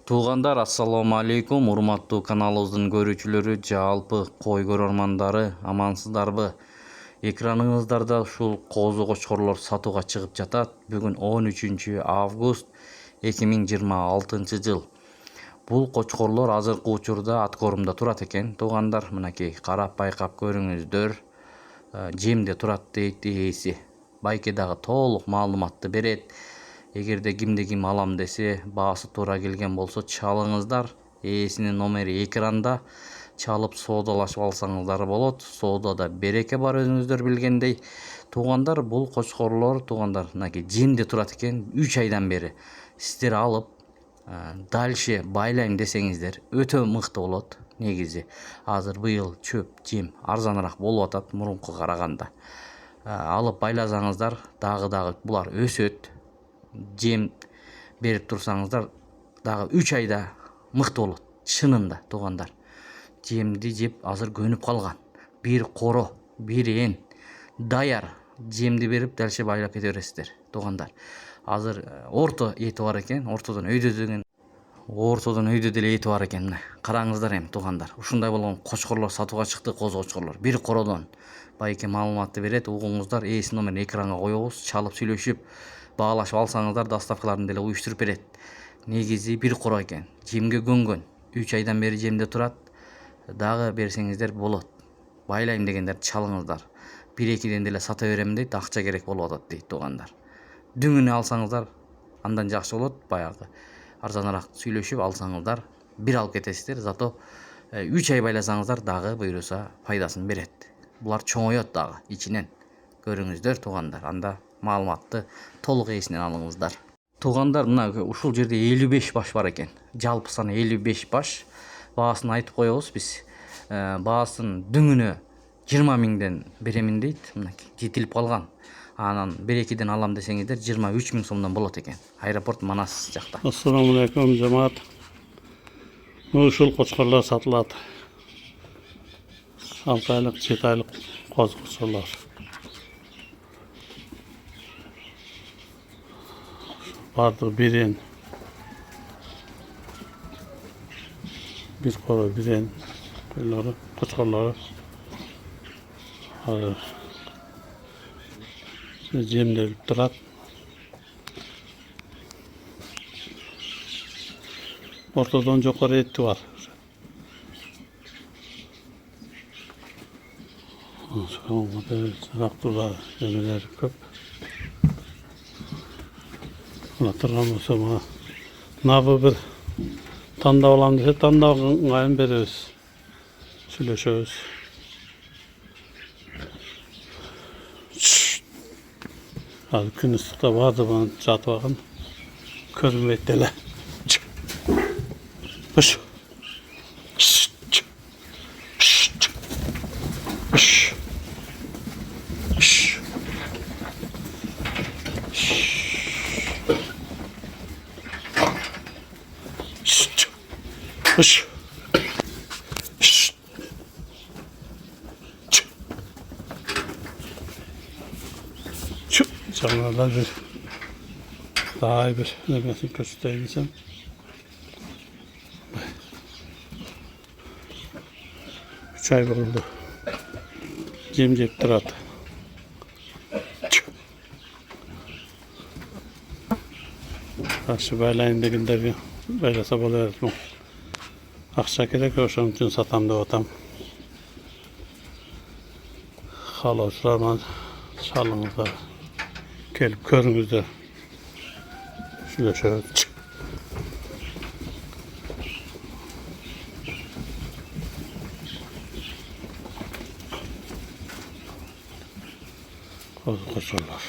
Туугандар, ассаламу алейкум, урматтуу каналыбыздын көрүүчүлөрү, жалпы кой көрөрмандары, амансыздарбы? Экраныңыздарда ушул козу кочкорлор сатууга чыгып жатат. Бүгүн 13 август 2026 жыл. Бул кочкорлор азыркы учурда аткорумда турат экен. Туугандар, мынакей карап байкап көрүңүздөр. Жемде турат дейт ээси. Байке дагы толук маалыматты берет. Эгерде ким алам десе, баасы туура келген болсо, чалыңыздар. Ээсине номери экранда. Чалып соодалашып алсаңыздар болот. Соодада береке бар, өзүңүздөр билгендей. Туугандар, бул кочкорлор, туугандар, мынакей жемде турат экен 3 айдан бери. Сиздер алып дальше байлайм десеңиздер өтө мыкты болот. Негизи азыр быйыл чөп, жем арзаныраак болуп атат мурункуга караганда. Алып байласаңыздар, дагы булар өсөт. Жем берип турсаңыздар, дагы 3 айда мыкты болот. Чынында, туугандар. Жемди жеп азыр көнүп калган. Бир коро, бир эн даяр жемди берип дальше байлап кете бересиздер, туугандар. Азыр орто эти бар экен, ортодон өйдө деле эти бар экен. Мына караңыздар эми, туугандар. Ушундай болгон кочкорлор сатууга чыкты, козу кочкорлор. Бир кородон байке маалыматты берет, угуңуздар, ээси номерин экранга коебуз, чалып сүйлөшүп, баалашып алсаңыздар, доставкаларын деле уюштуруп берет. Негизи бир коро экен. Жемге көнгөн. 3 айдан бери жемде турат. Дагы берсеңиздер болот. Байлайм дегендер чалыңыздар. 1-2ден деле сата берем дейт, акча керек болуп атат дейт, туугандар. Дүңүнү алсаңыздар, андан жакшы болот. Баягы арзаныраак сүйлөшүп алсаңыздар, бир алып кетесиздер. Зато 3 ай байласаңыздар, дагы буйруса пайдасын берет. Булар чоңоет дагы ичинен. Көрүңүздөр, туугандар. Анда маалыматты толук ээсинен алыңыздар. Туугандар, мына ушул жерде 55 баш бар экен. Жалпы саны 55 баш. Баасын айтып коебуз биз. Баасын дүңүнө 20 миңден беремин дейт. Мынакей жетилип калган. Анан 1-2ден алам десеңиздер 23 миң сомдон болот экен. Аэропорт Манас жакта. Ассаламу алейкум, жамаат. Ушул кочкорлор сатылат. 6 айлык, 7 айлык козу кочкорлор. Бардыгы бир эн. Бир коро, бир эн кочкорлору. Жемделип турат. Ортодон жокору эти бар. Рактуулар эмелери көп. Мына турган болсо, набы бир тандап алам десе, тандап ыңгайын беребиз. Сүйлөшөбүз. Азыр күн ыстыкта бардыгы жатып алган. Көрүнбөйт деле. Уш. Уш. Жаңадан bir daha bir nemesini göstereyim. 3 ay oldu. Jem jep turat. Akşı baylayın degende baylasa bolar. Akça kerek, oşun üçün satam dep atam. Halawçılar çalыңыздар. Kelip körüңüzдөр. Сүйлөшөбүz. Kockorslar.